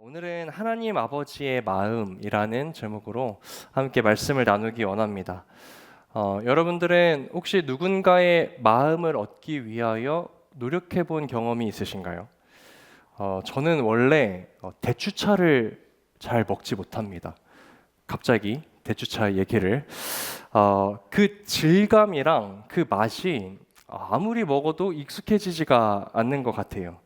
오늘은 하나님 아버지의 마음이라는 제목으로 함께 말씀을 나누기 원합니다. 여러분들은 혹시 누군가의 마음을 얻기 위하여 노력해 본 경험이 있으신가요? 저는 원래 대추차를 잘 먹지 못합니다. 갑자기 대추차 얘기를 그 질감이랑 그 맛이 아무리 먹어도 익숙해지지가 않는 것 같아요.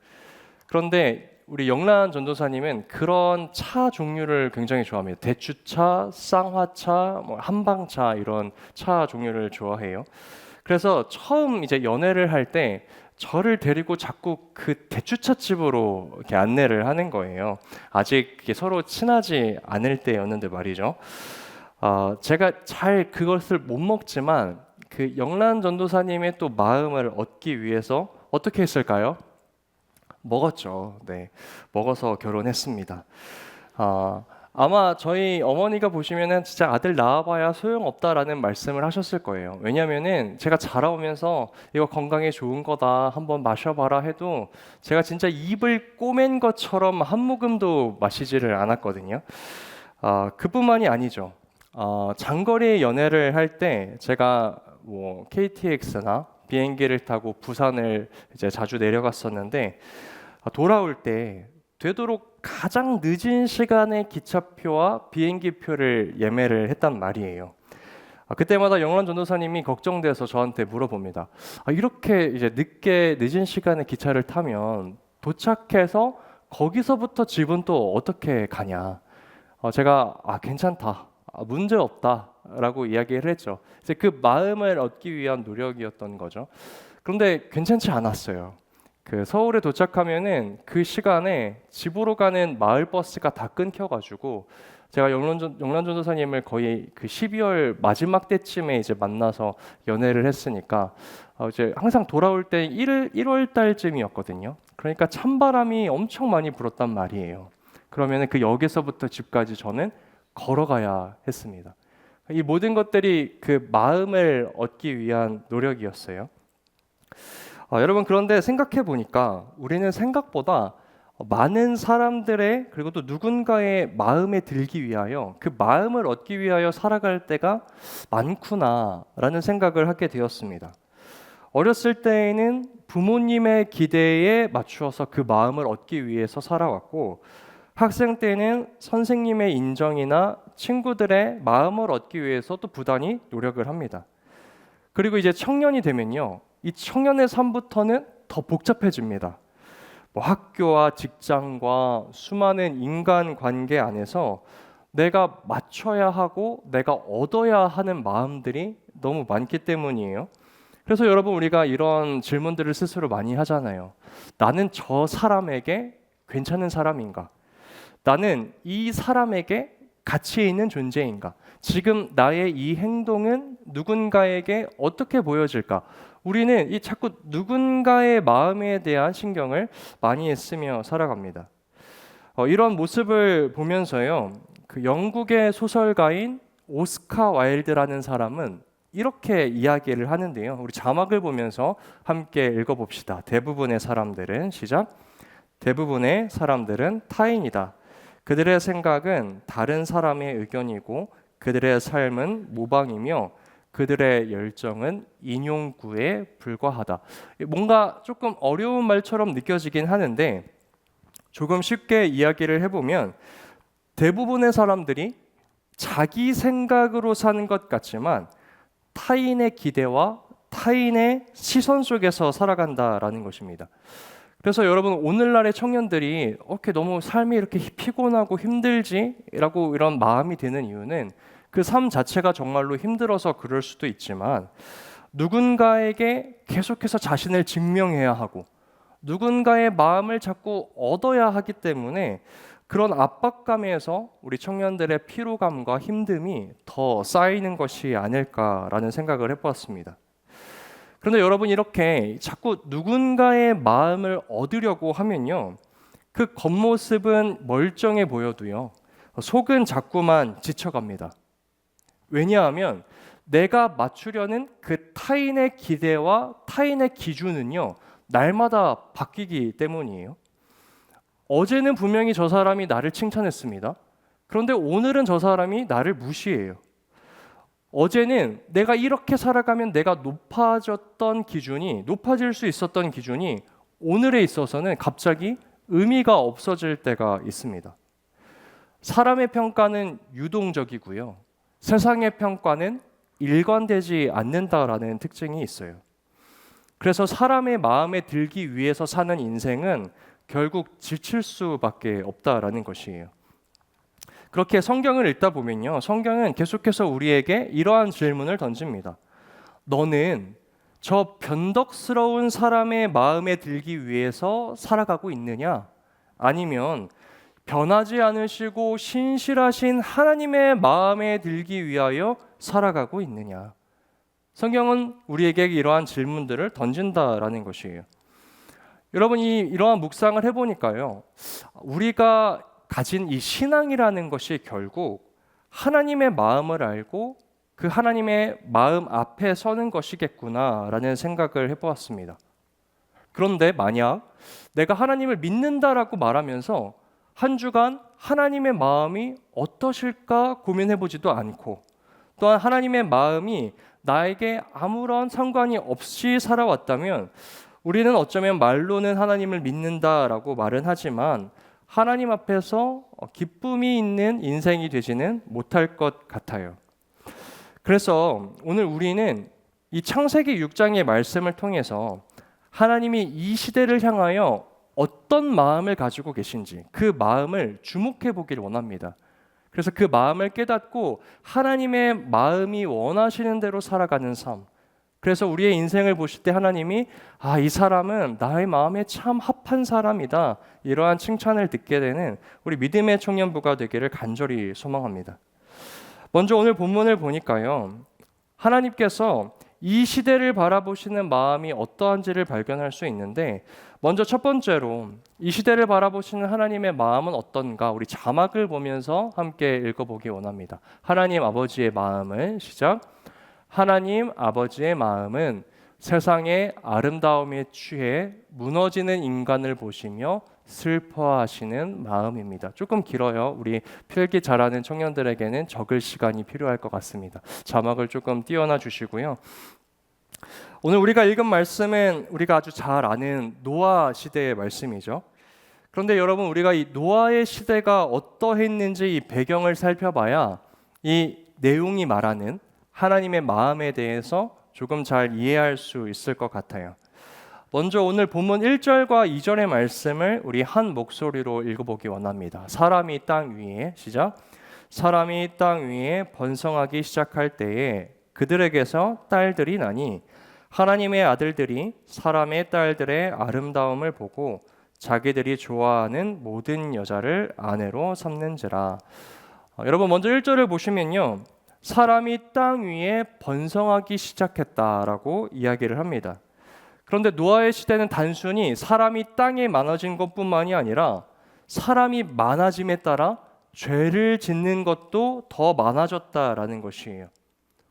그런데 우리 영란 전도사님은 그런 차 종류를 굉장히 좋아합니다. 대추차, 쌍화차, 한방차 이런 차 종류를 좋아해요. 그래서 처음 이제 연애를 할 때 저를 데리고 자꾸 그 대추차 집으로 이렇게 안내를 하는 거예요. 아직 서로 친하지 않을 때였는데 말이죠. 제가 잘 그것을 못 먹지만 그 영란 전도사님의 또 마음을 얻기 위해서 어떻게 했을까요? 먹었죠. 네, 먹어서 결혼했습니다. 아마 저희 어머니가 보시면은 진짜 아들 낳아봐야 소용없다라는 말씀을 하셨을 거예요. 왜냐면은 제가 자라오면서 이거 건강에 좋은 거다, 한번 마셔봐라 해도 제가 진짜 입을 꼬맨 것처럼 한 모금도 마시지를 않았거든요. 그뿐만이 아니죠. 장거리 연애를 할 때 제가 뭐 KTX나 비행기를 타고 부산을 이제 자주 내려갔었는데 돌아올 때 되도록 가장 늦은 시간에 기차표와 비행기표를 예매를 했단 말이에요. 그때마다 영란 전도사님이 걱정돼서 저한테 물어봅니다. 이렇게 이제 늦은 시간에 기차를 타면 도착해서 거기서부터 집은 또 어떻게 가냐? 제가 괜찮다, 문제 없다라고 이야기를 했죠. 이제 그 마음을 얻기 위한 노력이었던 거죠. 그런데 괜찮지 않았어요. 그 서울에 도착하면은 그 시간에 집으로 가는 마을 버스가 다 끊겨가지고 제가 영란 전도사님을 거의 그 12월 마지막 때쯤에 이제 만나서 연애를 했으니까 이제 항상 돌아올 때 1월 달쯤이었거든요. 그러니까 찬바람이 엄청 많이 불었단 말이에요. 그러면은 그 역에서부터 집까지 저는 걸어가야 했습니다. 이 모든 것들이 그 마음을 얻기 위한 노력이었어요. 여러분, 그런데 생각해 보니까 우리는 생각보다 많은 사람들의 그리고 또 누군가의 마음에 들기 위하여 그 마음을 얻기 위하여 살아갈 때가 많구나라는 생각을 하게 되었습니다. 어렸을 때에는 부모님의 기대에 맞추어서 그 마음을 얻기 위해서 살아왔고, 학생 때는 선생님의 인정이나 친구들의 마음을 얻기 위해서 또 부단히 노력을 합니다. 그리고 이제 청년이 되면요, 이 청년의 삶부터는 더 복잡해집니다. 학교와 직장과 수많은 인간 관계 안에서 내가 맞춰야 하고 내가 얻어야 하는 마음들이 너무 많기 때문이에요. 그래서 여러분, 우리가 이런 질문들을 스스로 많이 하잖아요. 나는 저 사람에게 괜찮은 사람인가? 나는 이 사람에게 가치 있는 존재인가? 지금 나의 이 행동은 누군가에게 어떻게 보여질까? 우리는 이 자꾸 누군가의 마음에 대한 신경을 많이 쓰며 살아갑니다. 이런 모습을 보면서요, 그 영국의 소설가인 오스카 와일드라는 사람은 이렇게 이야기를 하는데요. 우리 자막을 보면서 함께 읽어봅시다. 대부분의 사람들은 시작. 대부분의 사람들은 타인이다. 그들의 생각은 다른 사람의 의견이고 그들의 삶은 모방이며 그들의 열정은 인용구에 불과하다. 뭔가 조금 어려운 말처럼 느껴지긴 하는데 조금 쉽게 이야기를 해보면 대부분의 사람들이 자기 생각으로 사는 것 같지만 타인의 기대와 타인의 시선 속에서 살아간다라는 것입니다. 그래서 여러분, 오늘날의 청년들이 이렇게 너무 삶이 이렇게 피곤하고 힘들지라고 이런 마음이 드는 이유는 그 삶 자체가 정말로 힘들어서 그럴 수도 있지만 누군가에게 계속해서 자신을 증명해야 하고 누군가의 마음을 자꾸 얻어야 하기 때문에 그런 압박감에서 우리 청년들의 피로감과 힘듦이 더 쌓이는 것이 아닐까라는 생각을 해보았습니다. 그런데 여러분, 이렇게 자꾸 누군가의 마음을 얻으려고 하면요, 그 겉모습은 멀쩡해 보여도요, 속은 자꾸만 지쳐갑니다. 왜냐하면 내가 맞추려는 그 타인의 기대와 타인의 기준은요, 날마다 바뀌기 때문이에요. 어제는 분명히 저 사람이 나를 칭찬했습니다. 그런데 오늘은 저 사람이 나를 무시해요. 어제는 내가 이렇게 살아가면 내가 높아질 수 있었던 기준이 오늘에 있어서는 갑자기 의미가 없어질 때가 있습니다. 사람의 평가는 유동적이고요. 세상의 평가는 일관되지 않는다라는 특징이 있어요. 그래서 사람의 마음에 들기 위해서 사는 인생은 결국 지칠 수밖에 없다라는 것이에요. 그렇게 성경을 읽다 보면요, 성경은 계속해서 우리에게 이러한 질문을 던집니다. 너는 저 변덕스러운 사람의 마음에 들기 위해서 살아가고 있느냐? 아니면 변하지 않으시고 신실하신 하나님의 마음에 들기 위하여 살아가고 있느냐? 성경은 우리에게 이러한 질문들을 던진다라는 것이에요. 여러분이 이러한 묵상을 해보니까요, 우리가 가진 이 신앙이라는 것이 결국 하나님의 마음을 알고 그 하나님의 마음 앞에 서는 것이겠구나라는 생각을 해보았습니다. 그런데 만약 내가 하나님을 믿는다라고 말하면서 한 주간 하나님의 마음이 어떠실까 고민해보지도 않고, 또한 하나님의 마음이 나에게 아무런 상관이 없이 살아왔다면 우리는 어쩌면 말로는 하나님을 믿는다라고 말은 하지만 하나님 앞에서 기쁨이 있는 인생이 되지는 못할 것 같아요. 그래서 오늘 우리는 이 창세기 6장의 말씀을 통해서 하나님이 이 시대를 향하여 어떤 마음을 가지고 계신지 그 마음을 주목해 보기를 원합니다. 그래서 그 마음을 깨닫고 하나님의 마음이 원하시는 대로 살아가는 삶, 그래서 우리의 인생을 보실 때 하나님이 이 사람은 나의 마음에 참 합한 사람이다, 이러한 칭찬을 듣게 되는 우리 믿음의 청년부가 되기를 간절히 소망합니다. 먼저 오늘 본문을 보니까요, 하나님께서 이 시대를 바라보시는 마음이 어떠한지를 발견할 수 있는데, 먼저 첫 번째로 이 시대를 바라보시는 하나님의 마음은 어떤가, 우리 자막을 보면서 함께 읽어보기 원합니다. 하나님 아버지의 마음을 시작. 하나님 아버지의 마음은 세상의 아름다움에 취해 무너지는 인간을 보시며 슬퍼하시는 마음입니다. 조금 길어요. 우리 필기 잘하는 청년들에게는 적을 시간이 필요할 것 같습니다. 자막을 조금 띄워놔 주시고요. 오늘 우리가 읽은 말씀은 우리가 아주 잘 아는 노아 시대의 말씀이죠. 그런데 여러분, 우리가 이 노아의 시대가 어떠했는지 이 배경을 살펴봐야 이 내용이 말하는 하나님의 마음에 대해서 조금 잘 이해할 수 있을 것 같아요. 먼저 오늘 본문 1절과 2절의 말씀을 우리 한 목소리로 읽어보기 원합니다. 사람이 땅 위에 시작. 사람이 땅 위에 번성하기 시작할 때에 그들에게서 딸들이 나니 하나님의 아들들이 사람의 딸들의 아름다움을 보고 자기들이 좋아하는 모든 여자를 아내로 삼는지라. 여러분, 먼저 1절을 보시면요, 사람이 땅 위에 번성하기 시작했다라고 이야기를 합니다. 그런데 노아의 시대는 단순히 사람이 땅에 많아진 것뿐만이 아니라 사람이 많아짐에 따라 죄를 짓는 것도 더 많아졌다라는 것이에요.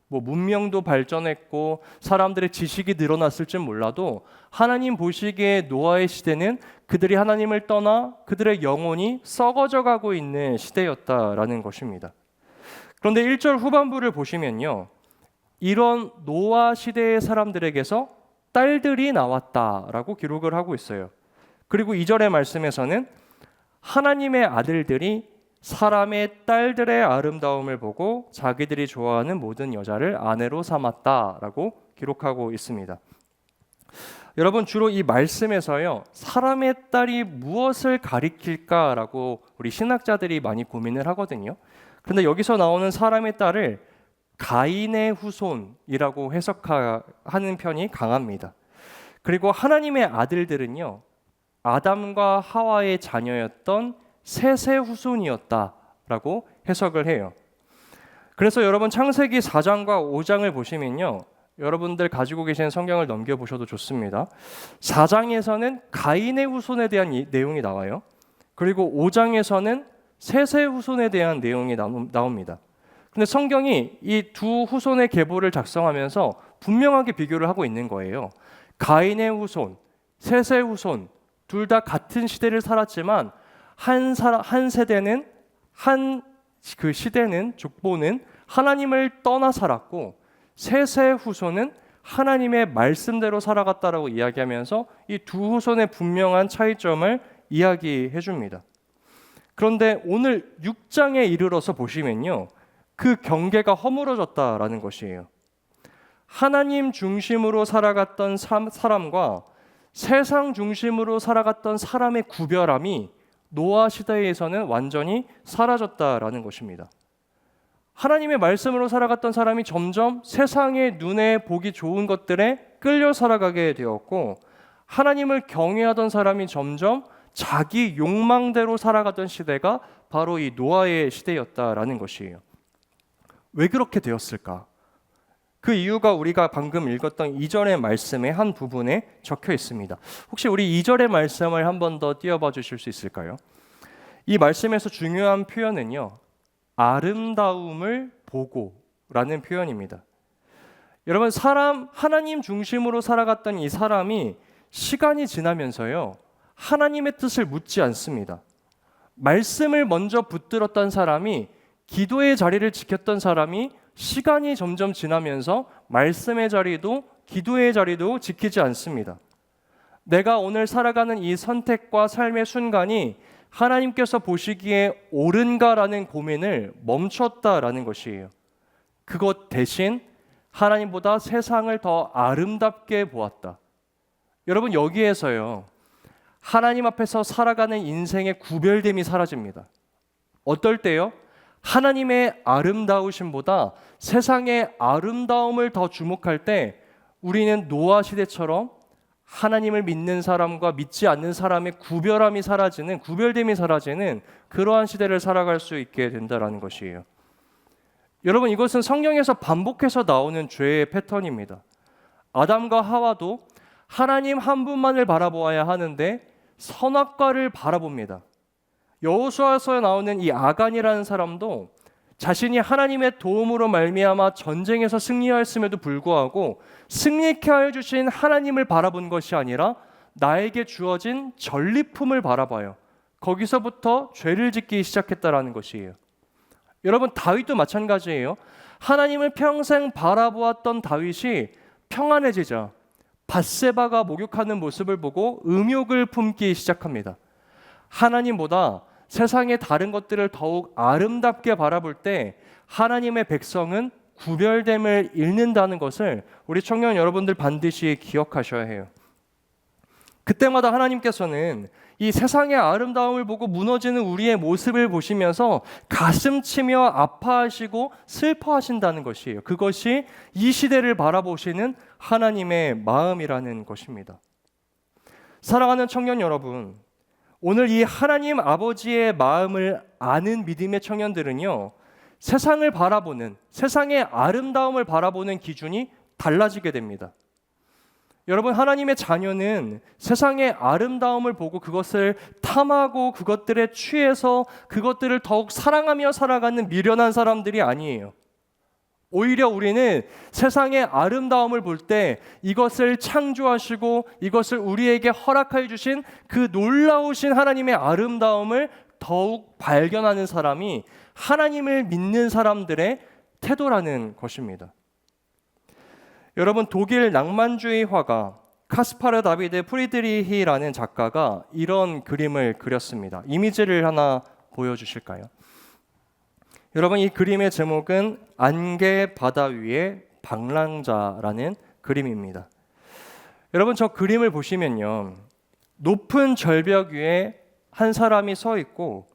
문명도 발전했고 사람들의 지식이 늘어났을지 몰라도 하나님 보시기에 노아의 시대는 그들이 하나님을 떠나 그들의 영혼이 썩어져 가고 있는 시대였다라는 것입니다. 그런데 1절 후반부를 보시면요, 이런 노아 시대의 사람들에게서 딸들이 나왔다라고 기록을 하고 있어요. 그리고 2절의 말씀에서는 하나님의 아들들이 사람의 딸들의 아름다움을 보고 자기들이 좋아하는 모든 여자를 아내로 삼았다라고 기록하고 있습니다. 여러분, 주로 이 말씀에서요, 사람의 딸이 무엇을 가리킬까라고 우리 신학자들이 많이 고민을 하거든요. 그런데 여기서 나오는 사람의 딸을 가인의 후손이라고 해석하는 편이 강합니다. 그리고 하나님의 아들들은요, 아담과 하와의 자녀였던 셋의 후손이었다라고 해석을 해요. 그래서 여러분, 창세기 4장과 5장을 보시면요, 여러분들 가지고 계신 성경을 넘겨보셔도 좋습니다. 4장에서는 가인의 후손에 대한 내용이 나와요. 그리고 5장에서는 셋의 후손에 대한 내용이 나옵니다. 근데 성경이 이 두 후손의 계보를 작성하면서 분명하게 비교를 하고 있는 거예요. 가인의 후손, 셋의 후손, 둘 다 같은 시대를 살았지만 한 세대는 그 시대는 족보는 하나님을 떠나 살았고 셋의 후손은 하나님의 말씀대로 살아갔다라고 이야기하면서 이 두 후손의 분명한 차이점을 이야기해 줍니다. 그런데 오늘 6장에 이르러서 보시면요, 그 경계가 허물어졌다라는 것이에요. 하나님 중심으로 살아갔던 사람과 세상 중심으로 살아갔던 사람의 구별함이 노아 시대에서는 완전히 사라졌다라는 것입니다. 하나님의 말씀으로 살아갔던 사람이 점점 세상의 눈에 보기 좋은 것들에 끌려 살아가게 되었고, 하나님을 경외하던 사람이 점점 자기 욕망대로 살아가던 시대가 바로 이 노아의 시대였다라는 것이에요. 왜 그렇게 되었을까? 그 이유가 우리가 방금 읽었던 2절의 말씀의 한 부분에 적혀 있습니다. 혹시 우리 2절의 말씀을 한 번 더 띄워봐 주실 수 있을까요? 이 말씀에서 중요한 표현은요, 아름다움을 보고라는 표현입니다. 여러분, 하나님 중심으로 살아갔던 이 사람이 시간이 지나면서요, 하나님의 뜻을 묻지 않습니다. 말씀을 먼저 붙들었던 사람이, 기도의 자리를 지켰던 사람이 시간이 점점 지나면서 말씀의 자리도 기도의 자리도 지키지 않습니다. 내가 오늘 살아가는 이 선택과 삶의 순간이 하나님께서 보시기에 옳은가라는 고민을 멈췄다라는 것이에요. 그것 대신 하나님보다 세상을 더 아름답게 보았다. 여러분, 여기에서요, 하나님 앞에서 살아가는 인생의 구별됨이 사라집니다. 어떨 때요? 하나님의 아름다우심보다 세상의 아름다움을 더 주목할 때 우리는 노아 시대처럼 하나님을 믿는 사람과 믿지 않는 사람의 구별됨이 사라지는 그러한 시대를 살아갈 수 있게 된다는 것이에요. 여러분, 이것은 성경에서 반복해서 나오는 죄의 패턴입니다. 아담과 하와도 하나님 한 분만을 바라보아야 하는데 선악과를 바라봅니다. 여호수아서에 나오는 이 아간이라는 사람도 자신이 하나님의 도움으로 말미암아 전쟁에서 승리하였음에도 불구하고 승리케 하여 주신 하나님을 바라본 것이 아니라 나에게 주어진 전리품을 바라봐요. 거기서부터 죄를 짓기 시작했다라는 것이에요. 여러분, 다윗도 마찬가지예요. 하나님을 평생 바라보았던 다윗이 평안해지자 밧세바가 목욕하는 모습을 보고 음욕을 품기 시작합니다. 하나님보다 세상의 다른 것들을 더욱 아름답게 바라볼 때 하나님의 백성은 구별됨을 잃는다는 것을 우리 청년 여러분들 반드시 기억하셔야 해요. 그때마다 하나님께서는 이 세상의 아름다움을 보고 무너지는 우리의 모습을 보시면서 가슴 치며 아파하시고 슬퍼하신다는 것이에요. 그것이 이 시대를 바라보시는 하나님의 마음이라는 것입니다. 사랑하는 청년 여러분, 오늘 이 하나님 아버지의 마음을 아는 믿음의 청년들은요, 세상을 바라보는, 세상의 아름다움을 바라보는 기준이 달라지게 됩니다. 여러분, 하나님의 자녀는 세상의 아름다움을 보고 그것을 탐하고 그것들에 취해서 그것들을 더욱 사랑하며 살아가는 미련한 사람들이 아니에요. 오히려 우리는 세상의 아름다움을 볼 때 이것을 창조하시고 이것을 우리에게 허락하여 주신 그 놀라우신 하나님의 아름다움을 더욱 발견하는 사람이 하나님을 믿는 사람들의 태도라는 것입니다. 여러분, 독일 낭만주의 화가 카스파르 다비드 프리드리히라는 작가가 이런 그림을 그렸습니다. 이미지를 하나 보여주실까요? 여러분, 이 그림의 제목은 안개 바다 위의 방랑자라는 그림입니다. 여러분, 저 그림을 보시면요, 높은 절벽 위에 한 사람이 서 있고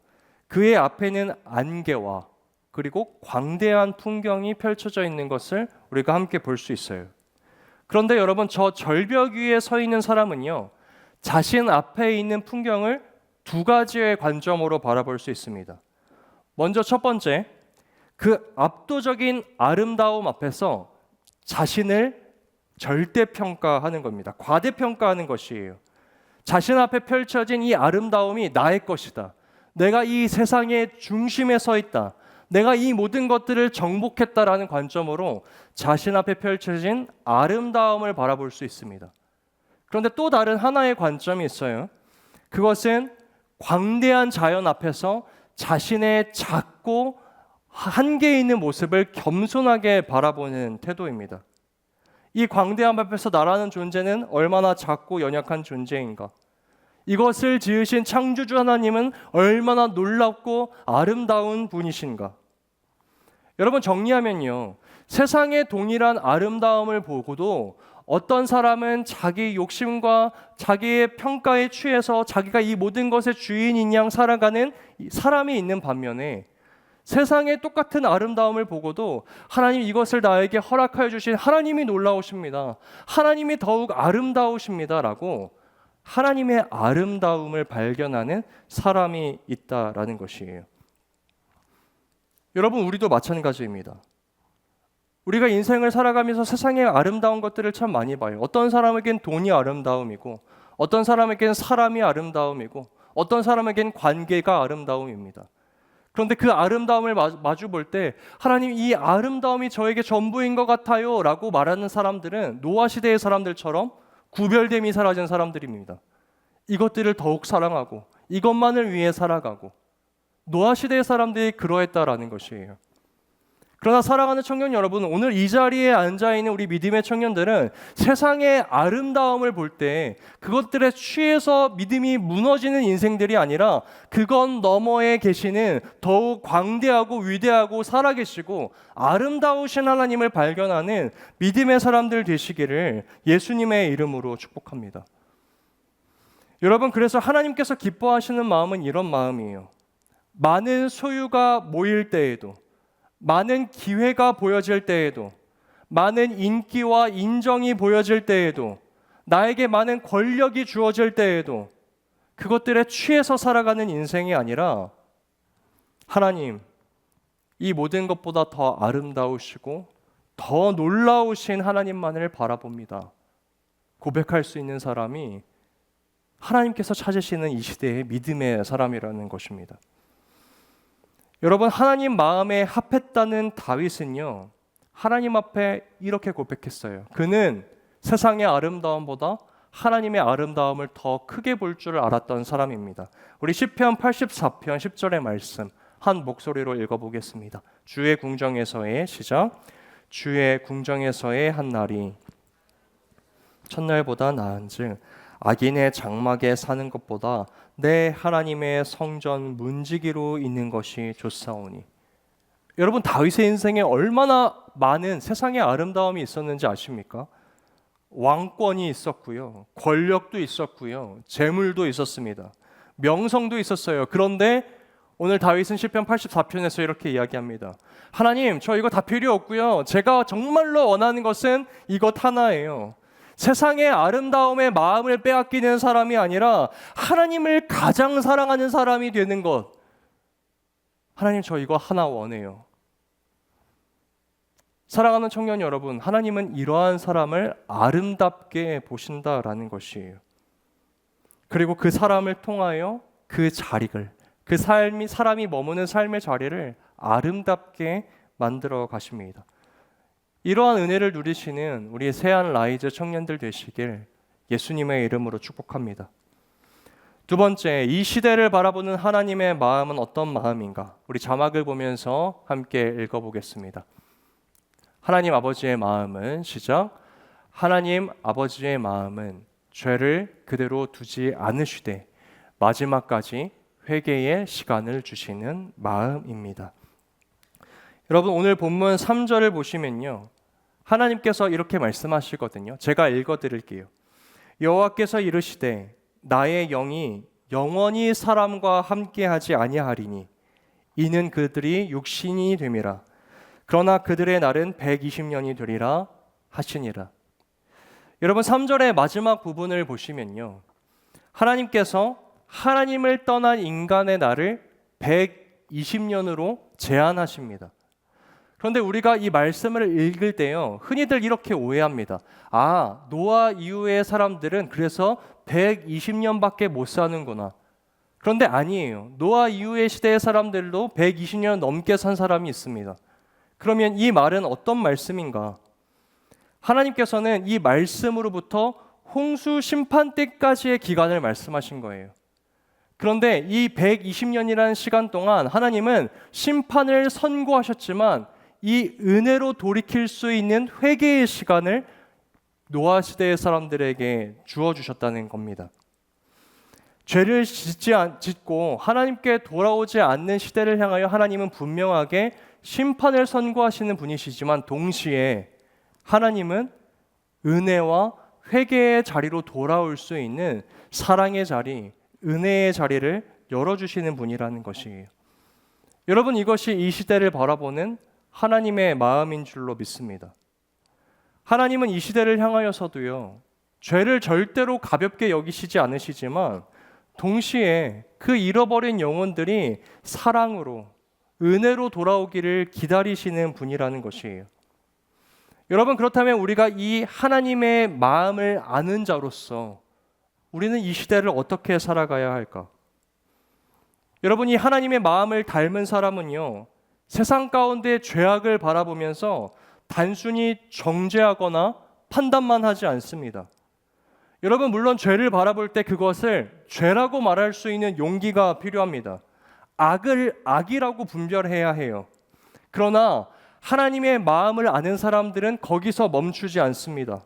그의 앞에는 안개와 그리고 광대한 풍경이 펼쳐져 있는 것을 우리가 함께 볼 수 있어요. 그런데 여러분, 저 절벽 위에 서 있는 사람은요, 자신 앞에 있는 풍경을 두 가지의 관점으로 바라볼 수 있습니다. 먼저 첫 번째, 그 압도적인 아름다움 앞에서 자신을 절대평가하는 겁니다. 과대평가하는 것이에요. 자신 앞에 펼쳐진 이 아름다움이 나의 것이다. 내가 이 세상의 중심에 서 있다. 내가 이 모든 것들을 정복했다라는 관점으로 자신 앞에 펼쳐진 아름다움을 바라볼 수 있습니다. 그런데 또 다른 하나의 관점이 있어요. 그것은 광대한 자연 앞에서 자신의 작고 한계 있는 모습을 겸손하게 바라보는 태도입니다. 이 광대함 앞에서 나라는 존재는 얼마나 작고 연약한 존재인가? 이것을 지으신 창조주 하나님은 얼마나 놀랍고 아름다운 분이신가? 여러분, 정리하면요, 세상의 동일한 아름다움을 보고도 어떤 사람은 자기 욕심과 자기의 평가에 취해서 자기가 이 모든 것의 주인인 양 살아가는 사람이 있는 반면에, 세상의 똑같은 아름다움을 보고도 하나님 이것을 나에게 허락하여 주신 하나님이 놀라우십니다, 하나님이 더욱 아름다우십니다 라고 하나님의 아름다움을 발견하는 사람이 있다라는 것이에요. 여러분, 우리도 마찬가지입니다. 우리가 인생을 살아가면서 세상의 아름다운 것들을 참 많이 봐요. 어떤 사람에겐 돈이 아름다움이고, 어떤 사람에겐 사람이 아름다움이고, 어떤 사람에겐 관계가 아름다움입니다. 그런데 그 아름다움을 마주 볼 때 하나님, 이 아름다움이 저에게 전부인 것 같아요 라고 말하는 사람들은 노아 시대의 사람들처럼 구별됨이 사라진 사람들입니다. 이것들을 더욱 사랑하고 이것만을 위해 살아가고, 노아 시대의 사람들이 그러했다라는 것이에요. 그러나 사랑하는 청년 여러분, 오늘 이 자리에 앉아있는 우리 믿음의 청년들은 세상의 아름다움을 볼 때 그것들에 취해서 믿음이 무너지는 인생들이 아니라 그건 너머에 계시는 더욱 광대하고 위대하고 살아계시고 아름다우신 하나님을 발견하는 믿음의 사람들 되시기를 예수님의 이름으로 축복합니다. 여러분, 그래서 하나님께서 기뻐하시는 마음은 이런 마음이에요. 많은 소유가 모일 때에도, 많은 기회가 보여질 때에도, 많은 인기와 인정이 보여질 때에도, 나에게 많은 권력이 주어질 때에도 그것들에 취해서 살아가는 인생이 아니라 하나님, 이 모든 것보다 더 아름다우시고 더 놀라우신 하나님만을 바라봅니다 고백할 수 있는 사람이 하나님께서 찾으시는 이 시대의 믿음의 사람이라는 것입니다. 여러분, 하나님 마음에 합했다는 다윗은요, 하나님 앞에 이렇게 고백했어요. 그는 세상의 아름다움보다 하나님의 아름다움을 더 크게 볼 줄 알았던 사람입니다. 우리 시편 84편 10절의 말씀 한 목소리로 읽어보겠습니다. 주의 궁정에서의 시작. 주의 궁정에서의 한 날이 첫날보다 나은즉 악인의 장막에 사는 것보다 내 하나님의 성전 문지기로 있는 것이 좋사오니. 여러분, 다윗의 인생에 얼마나 많은 세상의 아름다움이 있었는지 아십니까? 왕권이 있었고요, 권력도 있었고요, 재물도 있었습니다, 명성도 있었어요. 그런데 오늘 다윗은 시편 84편에서 이렇게 이야기합니다. 하나님, 저 이거 다 필요 없고요, 제가 정말로 원하는 것은 이것 하나예요. 세상의 아름다움에 마음을 빼앗기는 사람이 아니라 하나님을 가장 사랑하는 사람이 되는 것. 하나님, 저 이거 하나 원해요. 사랑하는 청년 여러분, 하나님은 이러한 사람을 아름답게 보신다라는 것이에요. 그리고 그 사람을 통하여 그 자리를, 그 사람이 머무는 삶의 자리를 아름답게 만들어 가십니다. 이러한 은혜를 누리시는 우리 세안 라이즈 청년들 되시길 예수님의 이름으로 축복합니다. 두 번째, 이 시대를 바라보는 하나님의 마음은 어떤 마음인가? 우리 자막을 보면서 함께 읽어보겠습니다. 하나님 아버지의 마음은 시작. 하나님 아버지의 마음은 죄를 그대로 두지 않으시되 마지막까지 회개의 시간을 주시는 마음입니다. 여러분, 오늘 본문 3절을 보시면요, 하나님께서 이렇게 말씀하시거든요. 제가 읽어드릴게요. 여호와께서 이르시되 나의 영이 영원히 사람과 함께하지 아니하리니 이는 그들이 육신이 됨이라. 그러나 그들의 날은 120년이 되리라 하시니라. 여러분, 3절의 마지막 부분을 보시면요, 하나님께서 하나님을 떠난 인간의 날을 120년으로 제한하십니다. 그런데 우리가 이 말씀을 읽을 때요, 흔히들 이렇게 오해합니다. 아, 노아 이후의 사람들은 그래서 120년밖에 못 사는구나. 그런데 아니에요. 노아 이후의 시대의 사람들도 120년 넘게 산 사람이 있습니다. 그러면 이 말은 어떤 말씀인가? 하나님께서는 이 말씀으로부터 홍수 심판 때까지의 기간을 말씀하신 거예요. 그런데 이 120년이라는 시간 동안 하나님은 심판을 선고하셨지만 이 은혜로 돌이킬 수 있는 회개의 시간을 노아 시대의 사람들에게 주어주셨다는 겁니다. 죄를 짓고 하나님께 돌아오지 않는 시대를 향하여 하나님은 분명하게 심판을 선고하시는 분이시지만 동시에 하나님은 은혜와 회개의 자리로 돌아올 수 있는 사랑의 자리, 은혜의 자리를 열어주시는 분이라는 것이에요. 여러분, 이것이 이 시대를 바라보는 하나님의 마음인 줄로 믿습니다. 하나님은 이 시대를 향하여서도요, 죄를 절대로 가볍게 여기시지 않으시지만 동시에 그 잃어버린 영혼들이 사랑으로, 은혜로 돌아오기를 기다리시는 분이라는 것이에요. 여러분, 그렇다면 우리가 이 하나님의 마음을 아는 자로서 우리는 이 시대를 어떻게 살아가야 할까? 여러분, 이 하나님의 마음을 닮은 사람은요, 세상 가운데 죄악을 바라보면서 단순히 정죄하거나 판단만 하지 않습니다. 여러분, 물론 죄를 바라볼 때 그것을 죄라고 말할 수 있는 용기가 필요합니다. 악을 악이라고 분별해야 해요. 그러나 하나님의 마음을 아는 사람들은 거기서 멈추지 않습니다.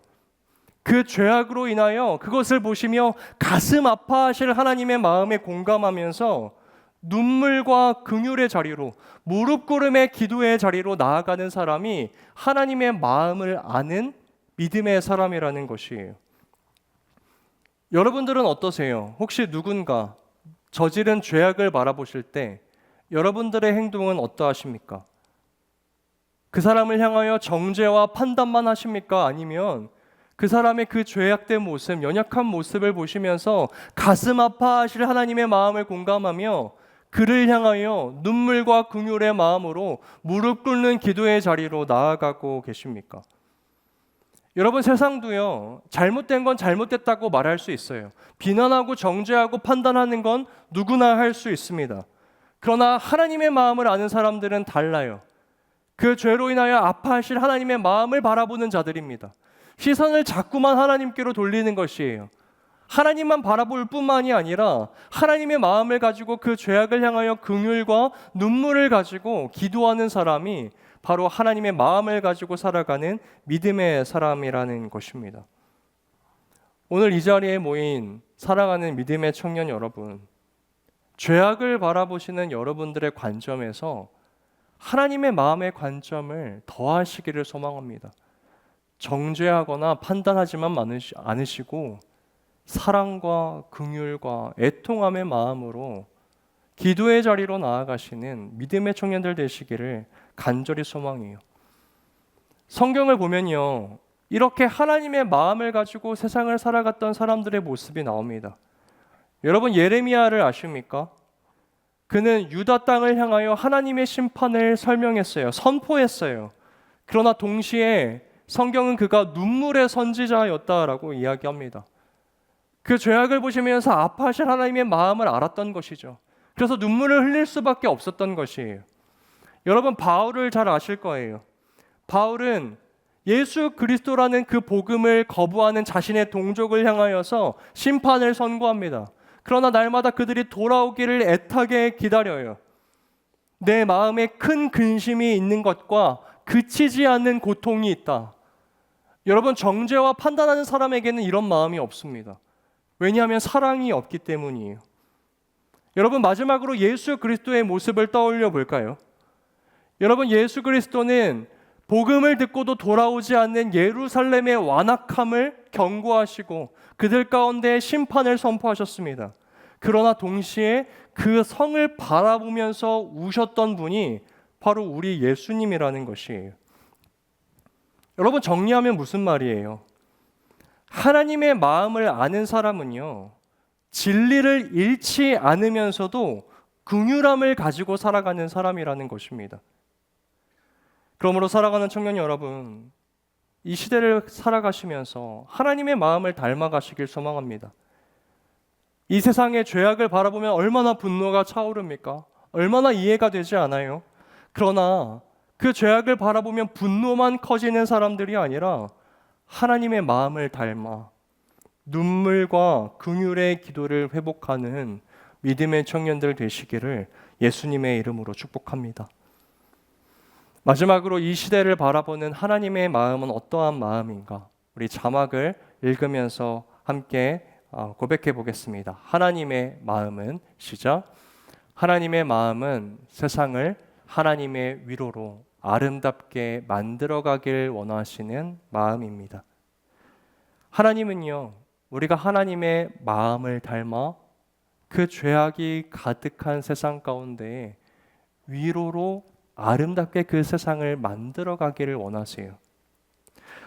그 죄악으로 인하여 그것을 보시며 가슴 아파하실 하나님의 마음에 공감하면서 눈물과 긍휼의 자리로, 무릎 꿇음의 기도의 자리로 나아가는 사람이 하나님의 마음을 아는 믿음의 사람이라는 것이에요. 여러분들은 어떠세요? 혹시 누군가 저지른 죄악을 바라보실 때 여러분들의 행동은 어떠하십니까? 그 사람을 향하여 정죄와 판단만 하십니까? 아니면 그 사람의 그 죄악된 모습, 연약한 모습을 보시면서 가슴 아파하실 하나님의 마음을 공감하며 그를 향하여 눈물과 긍휼의 마음으로 무릎 꿇는 기도의 자리로 나아가고 계십니까? 여러분, 세상도요, 잘못된 건 잘못됐다고 말할 수 있어요. 비난하고 정죄하고 판단하는 건 누구나 할 수 있습니다. 그러나 하나님의 마음을 아는 사람들은 달라요. 그 죄로 인하여 아파하실 하나님의 마음을 바라보는 자들입니다. 시선을 자꾸만 하나님께로 돌리는 것이에요. 하나님만 바라볼 뿐만이 아니라 하나님의 마음을 가지고 그 죄악을 향하여 긍휼과 눈물을 가지고 기도하는 사람이 바로 하나님의 마음을 가지고 살아가는 믿음의 사람이라는 것입니다. 오늘 이 자리에 모인 살아가는 믿음의 청년 여러분, 죄악을 바라보시는 여러분들의 관점에서 하나님의 마음의 관점을 더하시기를 소망합니다. 정죄하거나 판단하지만 않으시고 사랑과 긍휼과 애통함의 마음으로 기도의 자리로 나아가시는 믿음의 청년들 되시기를 간절히 소망해요. 성경을 보면요, 이렇게 하나님의 마음을 가지고 세상을 살아갔던 사람들의 모습이 나옵니다. 여러분, 예레미야를 아십니까? 그는 유다 땅을 향하여 하나님의 심판을 설명했어요. 선포했어요. 그러나 동시에 성경은 그가 눈물의 선지자였다라고 이야기합니다. 그 죄악을 보시면서 아파하실 하나님의 마음을 알았던 것이죠. 그래서 눈물을 흘릴 수밖에 없었던 것이에요. 여러분, 바울을 잘 아실 거예요. 바울은 예수 그리스도라는 그 복음을 거부하는 자신의 동족을 향하여서 심판을 선고합니다. 그러나 날마다 그들이 돌아오기를 애타게 기다려요. 내 마음에 큰 근심이 있는 것과 그치지 않는 고통이 있다. 여러분, 정죄와 판단하는 사람에게는 이런 마음이 없습니다. 왜냐하면 사랑이 없기 때문이에요. 여러분, 마지막으로 예수 그리스도의 모습을 떠올려 볼까요? 여러분, 예수 그리스도는 복음을 듣고도 돌아오지 않는 예루살렘의 완악함을 경고하시고 그들 가운데 심판을 선포하셨습니다. 그러나 동시에 그 성을 바라보면서 우셨던 분이 바로 우리 예수님이라는 것이에요. 여러분, 정리하면 무슨 말이에요? 하나님의 마음을 아는 사람은요, 진리를 잃지 않으면서도 긍휼함을 가지고 살아가는 사람이라는 것입니다. 그러므로 살아가는 청년 여러분, 이 시대를 살아가시면서 하나님의 마음을 닮아가시길 소망합니다. 이 세상의 죄악을 바라보면 얼마나 분노가 차오릅니까? 얼마나 이해가 되지 않아요? 그러나 그 죄악을 바라보면 분노만 커지는 사람들이 아니라 하나님의 마음을 닮아 눈물과 긍휼의 기도를 회복하는 믿음의 청년들 되시기를 예수님의 이름으로 축복합니다. 마지막으로 이 시대를 바라보는 하나님의 마음은 어떠한 마음인가? 우리 자막을 읽으면서 함께 고백해 보겠습니다. 하나님의 마음은 시작. 하나님의 마음은 세상을 하나님의 위로로 아름답게 만들어가길 원하시는 마음입니다. 하나님은요, 우리가 하나님의 마음을 닮아 그 죄악이 가득한 세상 가운데 위로로 아름답게 그 세상을 만들어가기를 원하세요.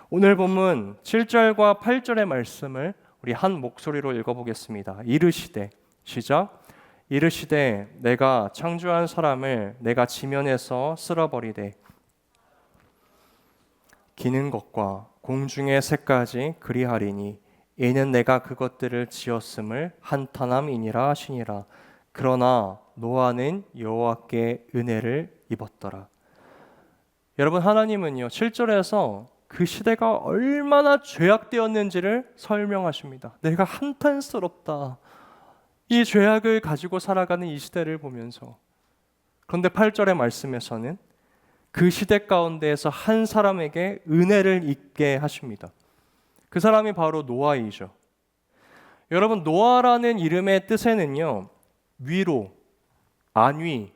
오늘 본문 7절과 8절의 말씀을 우리 한 목소리로 읽어보겠습니다. 이르시되 시작. 이르시되 내가 창조한 사람을 내가 지면에서 쓸어버리되 기는 것과 공중의 새까지 그리하리니 이는 내가 그것들을 지었음을 한탄함이니라 하시니라. 그러나 노아는 여호와께 은혜를 입었더라. 여러분, 하나님은요 7절에서 그 시대가 얼마나 죄악되었는지를 설명하십니다. 내가 한탄스럽다. 이 죄악을 가지고 살아가는 이 시대를 보면서, 그런데 8절의 말씀에서는 그 시대 가운데에서 한 사람에게 은혜를 입게 하십니다. 그 사람이 바로 노아이죠. 여러분, 노아라는 이름의 뜻에는요 위로, 안위,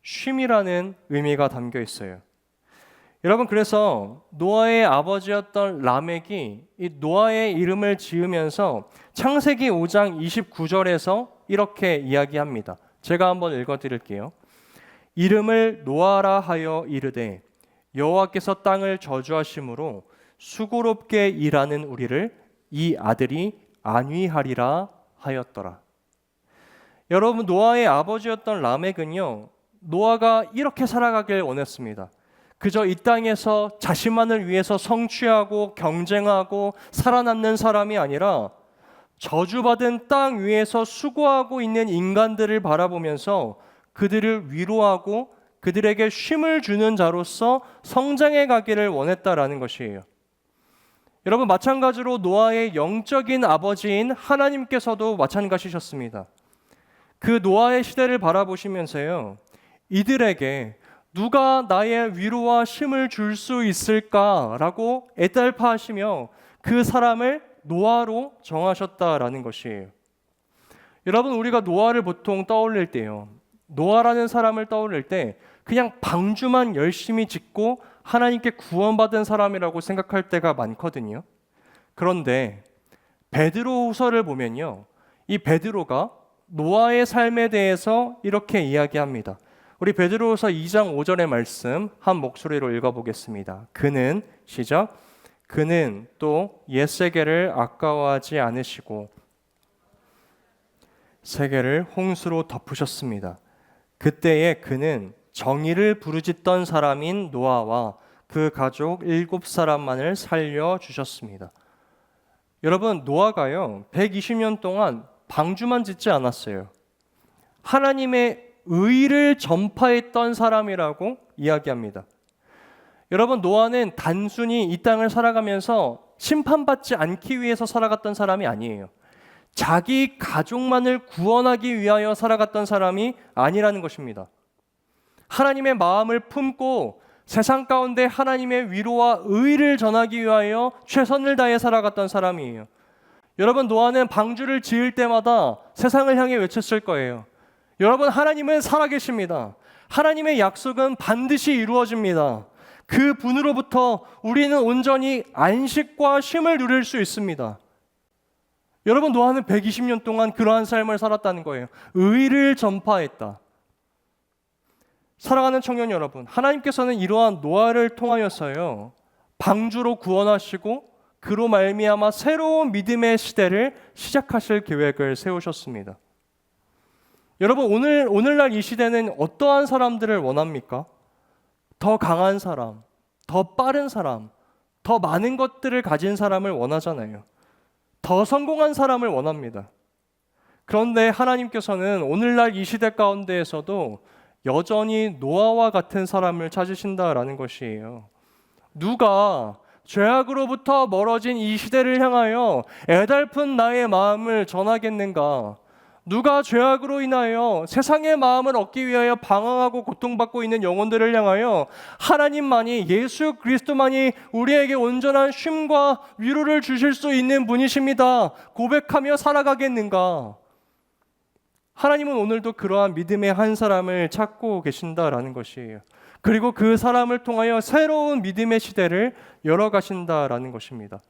쉼이라는 의미가 담겨 있어요. 여러분, 그래서 노아의 아버지였던 라멕이 이 노아의 이름을 지으면서 창세기 5장 29절에서 이렇게 이야기합니다. 제가 한번 읽어드릴게요. 이름을 노아라 하여 이르되 여호와께서 땅을 저주하심으로 수고롭게 일하는 우리를 이 아들이 안위하리라 하였더라. 여러분, 노아의 아버지였던 라멕은요 노아가 이렇게 살아가길 원했습니다. 그저 이 땅에서 자신만을 위해서 성취하고 경쟁하고 살아남는 사람이 아니라 저주받은 땅 위에서 수고하고 있는 인간들을 바라보면서 그들을 위로하고 그들에게 쉼을 주는 자로서 성장해 가기를 원했다라는 것이에요. 여러분, 마찬가지로 노아의 영적인 아버지인 하나님께서도 마찬가지셨습니다. 그 노아의 시대를 바라보시면서요, 이들에게 누가 나의 위로와 쉼을 줄 수 있을까라고 애달파하시며 그 사람을 노아로 정하셨다라는 것이에요. 여러분, 우리가 노아를 보통 떠올릴 때요, 노아라는 사람을 떠올릴 때 그냥 방주만 열심히 짓고 하나님께 구원받은 사람이라고 생각할 때가 많거든요. 그런데 베드로후서를 보면요, 이 베드로가 노아의 삶에 대해서 이렇게 이야기합니다. 우리 베드로후서 2장 5절의 말씀 한 목소리로 읽어보겠습니다. 그는 시작. 그는 또 옛 세계를 아까워하지 않으시고 세계를 홍수로 덮으셨습니다. 그때에 그는 정의를 부르짖던 사람인 노아와 그 가족 7사람만을 살려주셨습니다. 여러분, 노아가요 120년 동안 방주만 짓지 않았어요. 하나님의 의를 전파했던 사람이라고 이야기합니다. 여러분, 노아는 단순히 이 땅을 살아가면서 심판받지 않기 위해서 살아갔던 사람이 아니에요. 자기 가족만을 구원하기 위하여 살아갔던 사람이 아니라는 것입니다. 하나님의 마음을 품고 세상 가운데 하나님의 위로와 의를 전하기 위하여 최선을 다해 살아갔던 사람이에요. 여러분, 노아는 방주를 지을 때마다 세상을 향해 외쳤을 거예요. 여러분, 하나님은 살아계십니다. 하나님의 약속은 반드시 이루어집니다. 그 분으로부터 우리는 온전히 안식과 쉼을 누릴 수 있습니다. 여러분, 노아는 120년 동안 그러한 삶을 살았다는 거예요. 의를 전파했다. 사랑하는 청년 여러분, 하나님께서는 이러한 노아를 통하여서요 방주로 구원하시고 그로 말미암아 새로운 믿음의 시대를 시작하실 계획을 세우셨습니다. 여러분, 오늘날 이 시대는 어떠한 사람들을 원합니까? 더 강한 사람, 더 빠른 사람, 더 많은 것들을 가진 사람을 원하잖아요. 더 성공한 사람을 원합니다. 그런데 하나님께서는 오늘날 이 시대 가운데에서도 여전히 노아와 같은 사람을 찾으신다라는 것이에요. 누가 죄악으로부터 멀어진 이 시대를 향하여 애달픈 나의 마음을 전하겠는가? 누가 죄악으로 인하여 세상의 마음을 얻기 위하여 방황하고 고통받고 있는 영혼들을 향하여 하나님만이, 예수 그리스도만이 우리에게 온전한 쉼과 위로를 주실 수 있는 분이십니다 고백하며 살아가겠는가? 하나님은 오늘도 그러한 믿음의 한 사람을 찾고 계신다라는 것이에요. 그리고 그 사람을 통하여 새로운 믿음의 시대를 열어가신다라는 것입니다.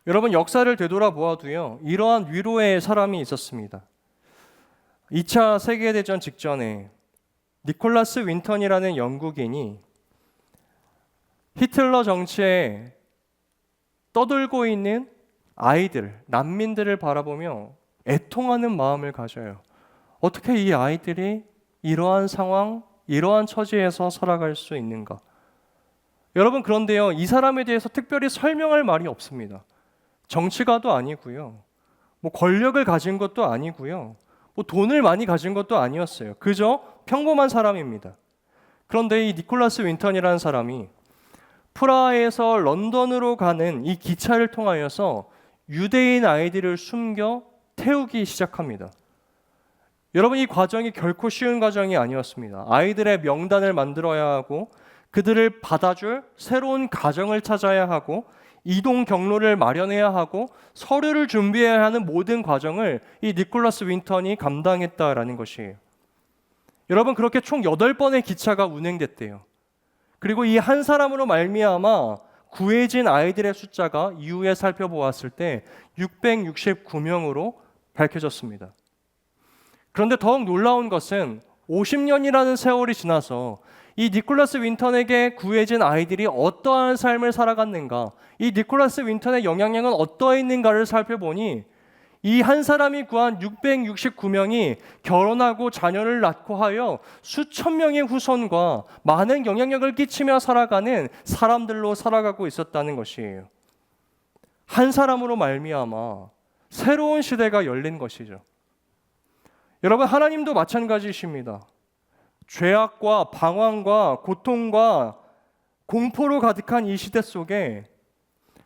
여러분, 역사를 되돌아보아도요, 이러한 위로의 사람이 있었습니다. 2차 세계대전 직전에 니콜라스 윈턴이라는 영국인이 히틀러 정치에 떠들고 있는 아이들, 난민들을 바라보며 애통하는 마음을 가져요. 어떻게 이 아이들이 이러한 상황, 이러한 처지에서 살아갈 수 있는가? 여러분, 그런데요, 이 사람에 대해서 특별히 설명할 말이 없습니다. 정치가도 아니고요, 뭐 권력을 가진 것도 아니고요, 뭐 돈을 많이 가진 것도 아니었어요. 그저 평범한 사람입니다. 그런데 이 니콜라스 윈턴이라는 사람이 프라하에서 런던으로 가는 이 기차를 통하여서 유대인 아이들을 숨겨 태우기 시작합니다. 여러분, 이 과정이 결코 쉬운 과정이 아니었습니다. 아이들의 명단을 만들어야 하고 그들을 받아줄 새로운 가정을 찾아야 하고 이동 경로를 마련해야 하고 서류를 준비해야 하는 모든 과정을 이 니콜라스 윈턴이 감당했다라는 것이에요. 여러분, 그렇게 총 8번의 기차가 운행됐대요. 그리고 이 한 사람으로 말미암아 구해진 아이들의 숫자가 이후에 살펴보았을 때 669명으로 밝혀졌습니다. 그런데 더욱 놀라운 것은 50년이라는 세월이 지나서 이 니콜라스 윈턴에게 구해진 아이들이 어떠한 삶을 살아갔는가, 이 니콜라스 윈턴의 영향력은 어떠했는가를 살펴보니 이 한 사람이 구한 669명이 결혼하고 자녀를 낳고 하여 수천 명의 후손과 많은 영향력을 끼치며 살아가는 사람들로 살아가고 있었다는 것이에요. 한 사람으로 말미암아 새로운 시대가 열린 것이죠. 여러분, 하나님도 마찬가지이십니다. 죄악과 방황과 고통과 공포로 가득한 이 시대 속에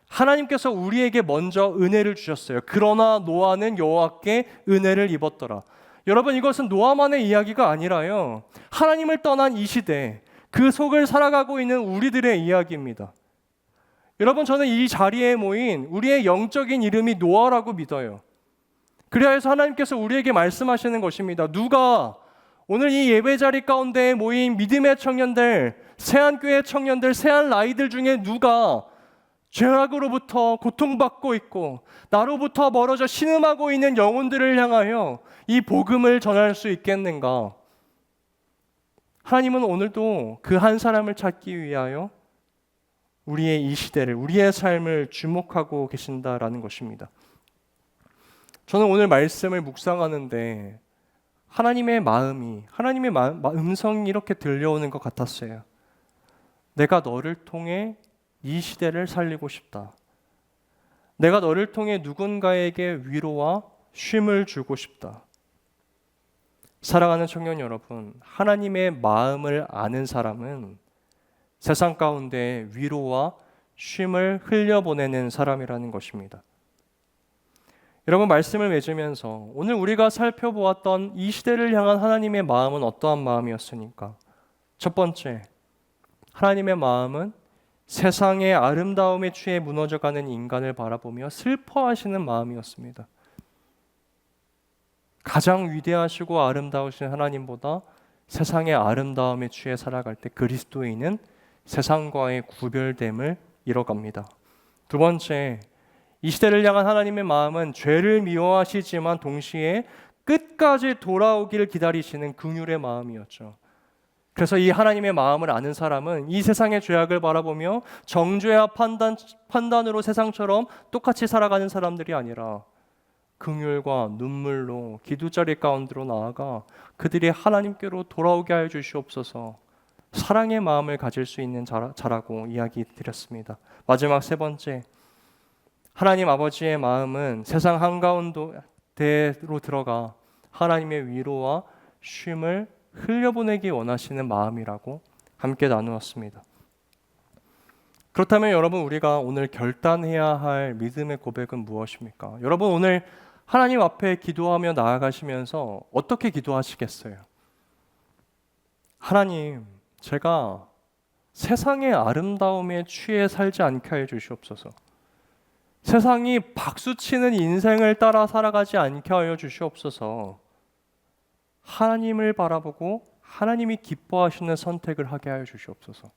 하나님께서 우리에게 먼저 은혜를 주셨어요. 그러나 노아는 여호와께 은혜를 입었더라. 여러분, 이것은 노아만의 이야기가 아니라요, 하나님을 떠난 이 시대, 그 속을 살아가고 있는 우리들의 이야기입니다. 여러분, 저는 이 자리에 모인 우리의 영적인 이름이 노아라고 믿어요. 그래야 해서 하나님께서 우리에게 말씀하시는 것입니다. 누가 오늘 이 예배 자리 가운데 모인 믿음의 청년들, 새한교회 청년들, 새한 아이들 중에 누가 죄악으로부터 고통받고 있고 나로부터 멀어져 신음하고 있는 영혼들을 향하여 이 복음을 전할 수 있겠는가? 하나님은 오늘도 그 한 사람을 찾기 위하여 우리의 이 시대를, 우리의 삶을 주목하고 계신다라는 것입니다. 저는 오늘 말씀을 묵상하는데 하나님의 마음이, 하나님의 음성이 이렇게 들려오는 것 같았어요. 내가 너를 통해 이 시대를 살리고 싶다. 내가 너를 통해 누군가에게 위로와 쉼을 주고 싶다. 사랑하는 청년 여러분, 하나님의 마음을 아는 사람은 세상 가운데 위로와 쉼을 흘려보내는 사람이라는 것입니다. 여러분, 말씀을 맺으면서 오늘 우리가 살펴보았던 이 시대를 향한 하나님의 마음은 어떠한 마음이었습니까? 첫 번째, 하나님의 마음은 세상의 아름다움에 취해 무너져가는 인간을 바라보며 슬퍼하시는 마음이었습니다. 가장 위대하시고 아름다우신 하나님보다 세상의 아름다움에 취해 살아갈 때 그리스도인은 세상과의 구별됨을 잃어갑니다. 두 번째, 이 시대를 향한 하나님의 마음은 죄를 미워하시지만 동시에 끝까지 돌아오기를 기다리시는 긍휼의 마음이었죠. 그래서 이 하나님의 마음을 아는 사람은 이 세상의 죄악을 바라보며 정죄와 판단으로 세상처럼 똑같이 살아가는 사람들이 아니라 긍휼과 눈물로 기도자리 가운데로 나아가 그들이 하나님께로 돌아오게 하여 주시옵소서, 사랑의 마음을 가질 수 있는 자라고 이야기 드렸습니다. 마지막 세 번째, 하나님 아버지의 마음은 세상 한가운데로 들어가 하나님의 위로와 쉼을 흘려보내기 원하시는 마음이라고 함께 나누었습니다. 그렇다면 여러분, 우리가 오늘 결단해야 할 믿음의 고백은 무엇입니까? 여러분, 오늘 하나님 앞에 기도하며 나아가시면서 어떻게 기도하시겠어요? 하나님, 제가 세상의 아름다움에 취해 살지 않게 하여 주시옵소서. 세상이 박수치는 인생을 따라 살아가지 않게 하여 주시옵소서. 하나님을 바라보고 하나님이 기뻐하시는 선택을 하게 하여 주시옵소서.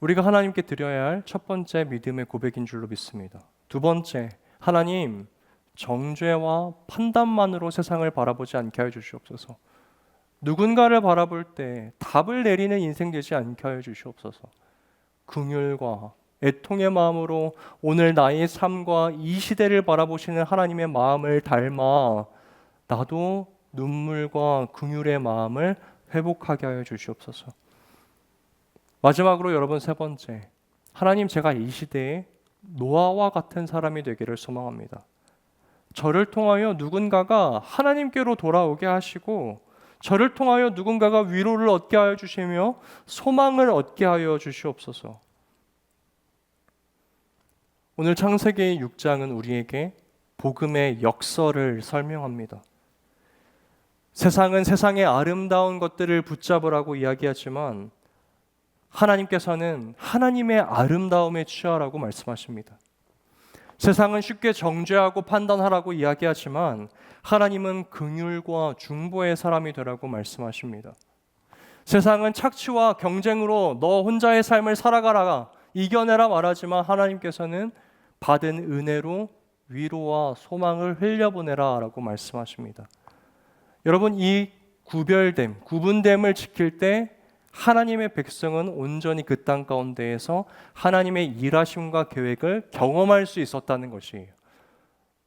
우리가 하나님께 드려야 할 첫 번째 믿음의 고백인 줄로 믿습니다. 두 번째, 하나님, 정죄와 판단만으로 세상을 바라보지 않게 하여 주시옵소서. 누군가를 바라볼 때 답을 내리는 인생 되지 않게 하여 주시옵소서. 긍휼과 애통의 마음으로 오늘 나의 삶과 이 시대를 바라보시는 하나님의 마음을 닮아 나도 눈물과 긍휼의 마음을 회복하게 하여 주시옵소서. 마지막으로 여러분, 세 번째, 하나님, 제가 이 시대에 노아와 같은 사람이 되기를 소망합니다. 저를 통하여 누군가가 하나님께로 돌아오게 하시고, 저를 통하여 누군가가 위로를 얻게 하여 주시며 소망을 얻게 하여 주시옵소서. 오늘 창세기 6장은 우리에게 복음의 역설을 설명합니다. 세상은 세상의 아름다운 것들을 붙잡으라고 이야기하지만 하나님께서는 하나님의 아름다움에 취하라고 말씀하십니다. 세상은 쉽게 정죄하고 판단하라고 이야기하지만 하나님은 긍휼과 중보의 사람이 되라고 말씀하십니다. 세상은 착취와 경쟁으로 너 혼자의 삶을 살아가라, 이겨내라 말하지만 하나님께서는 받은 은혜로 위로와 소망을 흘려보내라 라고 말씀하십니다. 여러분, 이 구별됨, 구분됨을 지킬 때 하나님의 백성은 온전히 그 땅 가운데에서 하나님의 일하심과 계획을 경험할 수 있었다는 것이에요.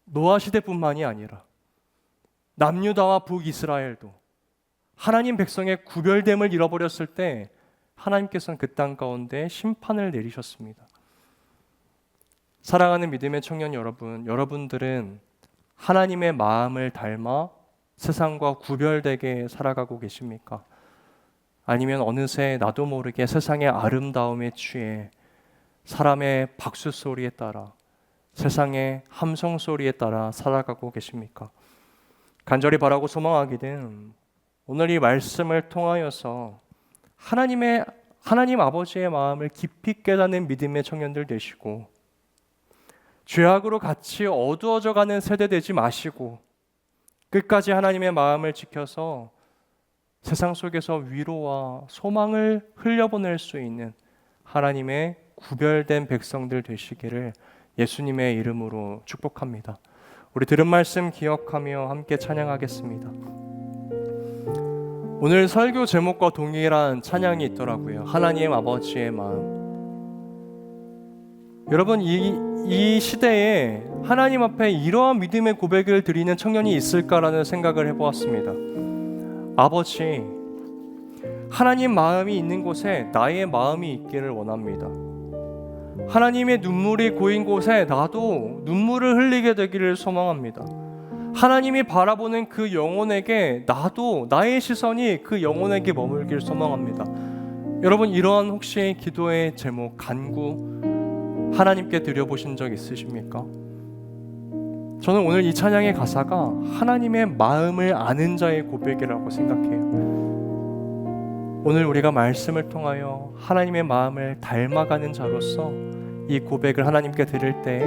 노아 시대뿐만이 아니라 남유다와 북이스라엘도 하나님 백성의 구별됨을 잃어버렸을 때 하나님께서는 그 땅 가운데 심판을 내리셨습니다. 사랑하는 믿음의 청년 여러분, 여러분들은 하나님의 마음을 닮아 세상과 구별되게 살아가고 계십니까? 아니면 어느새 나도 모르게 세상의 아름다움에 취해 사람의 박수 소리에 따라, 세상의 함성 소리에 따라 살아가고 계십니까? 간절히 바라고 소망하기는 오늘 이 말씀을 통하여서 하나님 아버지의 마음을 깊이 깨닫는 믿음의 청년들 되시고, 죄악으로 같이 어두워져가는 세대 되지 마시고 끝까지 하나님의 마음을 지켜서 세상 속에서 위로와 소망을 흘려보낼 수 있는 하나님의 구별된 백성들 되시기를 예수님의 이름으로 축복합니다. 우리 들은 말씀 기억하며 함께 찬양하겠습니다. 오늘 설교 제목과 동일한 찬양이 있더라고요. 하나님 아버지의 마음. 여러분, 이 시대에 하나님 앞에 이러한 믿음의 고백을 드리는 청년이 있을까라는 생각을 해보았습니다. 아버지, 하나님 마음이 있는 곳에 나의 마음이 있기를 원합니다. 하나님의 눈물이 고인 곳에 나도 눈물을 흘리게 되기를 소망합니다. 하나님이 바라보는 그 영혼에게 나도 나의 시선이 그 영혼에게 머물길 소망합니다. 여러분, 이러한 혹시 기도의 제목, 간구 하나님께 드려보신 적 있으십니까? 저는 오늘 이 찬양의 가사가 하나님의 마음을 아는 자의 고백이라고 생각해요. 오늘 우리가 말씀을 통하여 하나님의 마음을 닮아가는 자로서 이 고백을 하나님께 드릴 때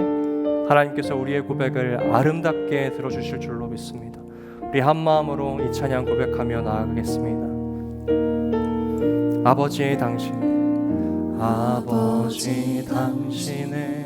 하나님께서 우리의 고백을 아름답게 들어주실 줄로 믿습니다. 우리 한 마음으로 이 찬양 고백하며 나아가겠습니다. 아버지 당신의